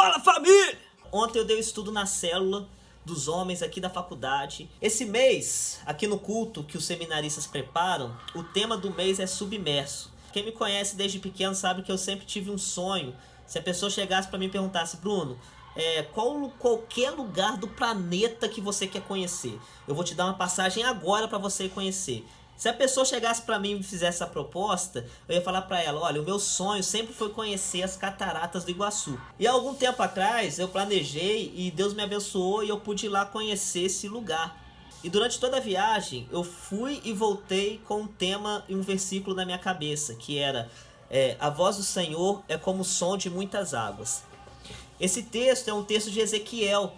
Fala, família! Ontem eu dei o estudo na célula dos homens aqui da faculdade. Esse mês, aqui no culto que os seminaristas preparam, o tema do mês é submerso. Quem me conhece desde pequeno sabe que eu sempre tive um sonho. Se a pessoa chegasse para mim e perguntasse, Bruno, qualquer lugar do planeta que você quer conhecer, eu vou te dar uma passagem agora para você conhecer. Se a pessoa chegasse para mim e me fizesse essa proposta, eu ia falar para ela, olha, o meu sonho sempre foi conhecer as cataratas do Iguaçu. E há algum tempo atrás eu planejei e Deus me abençoou e eu pude ir lá conhecer esse lugar. E durante toda a viagem eu fui e voltei com um tema e um versículo na minha cabeça, que era a voz do Senhor é como o som de muitas águas. Esse texto é um texto de Ezequiel,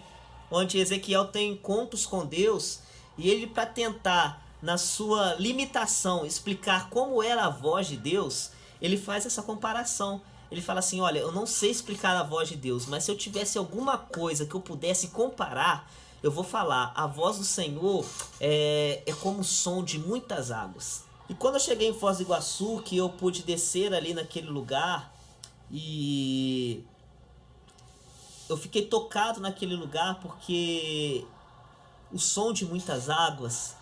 onde Ezequiel tem encontros com Deus e ele, para tentar, na sua limitação, explicar como era a voz de Deus, ele faz essa comparação. Ele fala assim, olha, eu não sei explicar a voz de Deus, mas se eu tivesse alguma coisa que eu pudesse comparar, eu vou falar, a voz do Senhor é como o som de muitas águas. E quando eu cheguei em Foz do Iguaçu, que eu pude descer ali naquele lugar, e eu fiquei tocado naquele lugar porque o som de muitas águas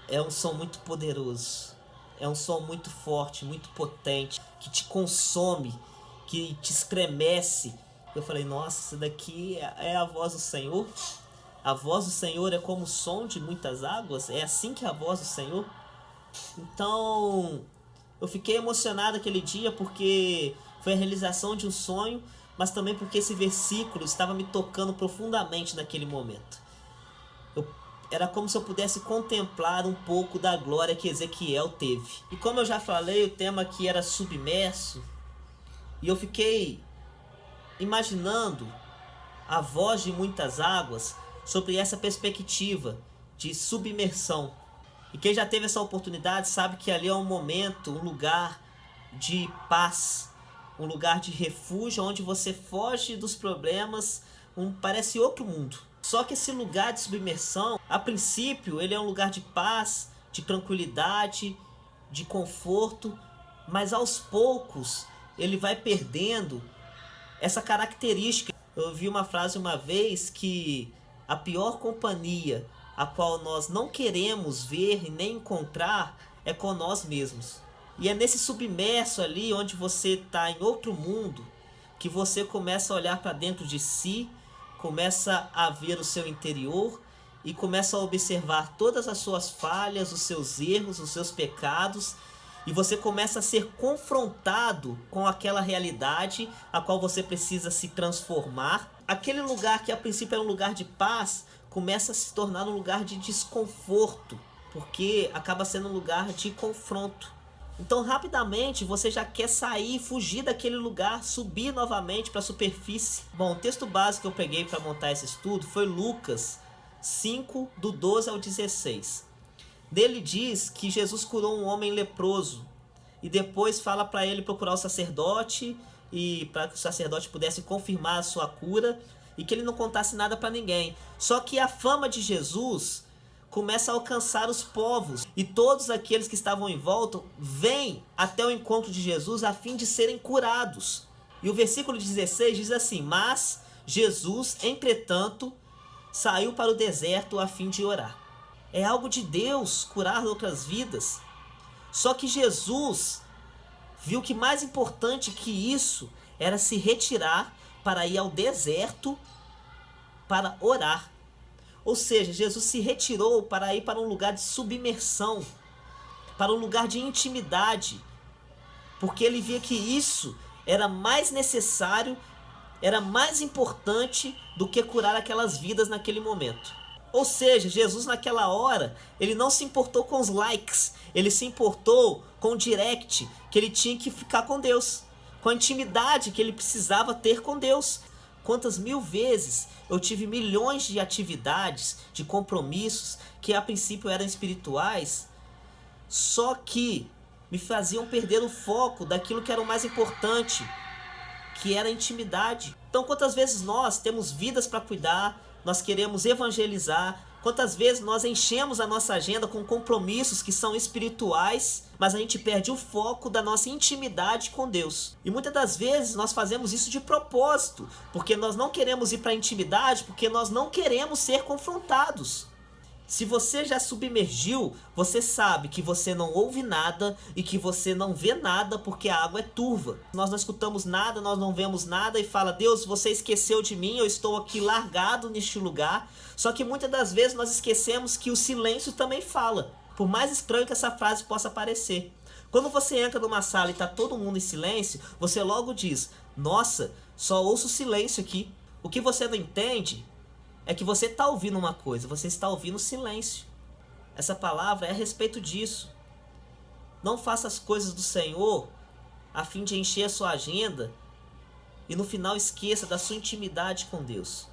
é um som muito poderoso, é um som muito forte, muito potente, que te consome, que te estremece. Eu falei, nossa, isso daqui é a voz do Senhor? A voz do Senhor é como o som de muitas águas? É assim que é a voz do Senhor? Então, eu fiquei emocionado aquele dia porque foi a realização de um sonho, mas também porque esse versículo estava me tocando profundamente naquele momento. Era como se eu pudesse contemplar um pouco da glória que Ezequiel teve. E como eu já falei, o tema aqui era submerso. E eu fiquei imaginando a voz de muitas águas sobre essa perspectiva de submersão. E quem já teve essa oportunidade sabe que ali é um momento, um lugar de paz, um lugar de refúgio, onde você foge dos problemas, parece outro mundo. Só que esse lugar de submersão, a princípio, ele é um lugar de paz, de tranquilidade, de conforto, mas aos poucos ele vai perdendo essa característica. Eu ouvi uma frase uma vez que a pior companhia a qual nós não queremos ver e nem encontrar é com nós mesmos. E é nesse submerso ali, onde você está em outro mundo, que você começa a olhar para dentro de si, começa a ver o seu interior e começa a observar todas as suas falhas, os seus erros, os seus pecados, e você começa a ser confrontado com aquela realidade a qual você precisa se transformar. Aquele lugar que a princípio era um lugar de paz começa a se tornar um lugar de desconforto, porque acaba sendo um lugar de confronto. Então rapidamente você já quer sair, fugir daquele lugar, subir novamente para a superfície. Bom, o texto básico que eu peguei para montar esse estudo foi Lucas 5, do 12 ao 16. Dele diz que Jesus curou um homem leproso e depois fala para ele procurar o sacerdote e para que o sacerdote pudesse confirmar a sua cura e que ele não contasse nada para ninguém. Só que a fama de Jesus começa a alcançar os povos e todos aqueles que estavam em volta vêm até o encontro de Jesus a fim de serem curados. E o versículo 16 diz assim, mas Jesus, entretanto, saiu para o deserto a fim de orar. É algo de Deus curar outras vidas. Só que Jesus viu que mais importante que isso era se retirar para ir ao deserto para orar. Ou seja, Jesus se retirou para ir para um lugar de submersão, para um lugar de intimidade, porque ele via que isso era mais necessário, era mais importante do que curar aquelas vidas naquele momento. Ou seja, Jesus naquela hora, ele não se importou com os likes, ele se importou com o direct, que ele tinha que ficar com Deus, com a intimidade que ele precisava ter com Deus. Quantas mil vezes eu tive milhões de atividades, de compromissos, que a princípio eram espirituais, só que me faziam perder o foco daquilo que era o mais importante, que era a intimidade. Então quantas vezes nós temos vidas para cuidar, nós queremos evangelizar, Quantas vezes nós enchemos a nossa agenda com compromissos que são espirituais, mas a gente perde o foco da nossa intimidade com Deus. E muitas das vezes nós fazemos isso de propósito, porque nós não queremos ir para a intimidade, porque nós não queremos ser confrontados. Se você já submergiu, você sabe que você não ouve nada e que você não vê nada porque a água é turva. Nós não escutamos nada, nós não vemos nada e fala: Deus, você esqueceu de mim, eu estou aqui largado neste lugar. Só que muitas das vezes nós esquecemos que o silêncio também fala, por mais estranho que essa frase possa parecer. Quando você entra numa sala e está todo mundo em silêncio, você logo diz: nossa, só ouço silêncio aqui. O que você não entende é que você está ouvindo uma coisa, você está ouvindo silêncio. Essa palavra é a respeito disso. Não faça as coisas do Senhor a fim de encher a sua agenda e no final esqueça da sua intimidade com Deus.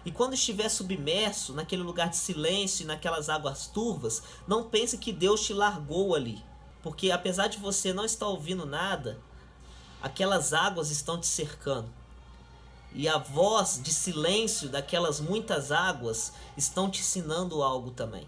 E quando estiver submerso naquele lugar de silêncio e naquelas águas turvas, não pense que Deus te largou ali. Porque apesar de você não estar ouvindo nada, aquelas águas estão te cercando. E a voz de silêncio daquelas muitas águas estão te ensinando algo também.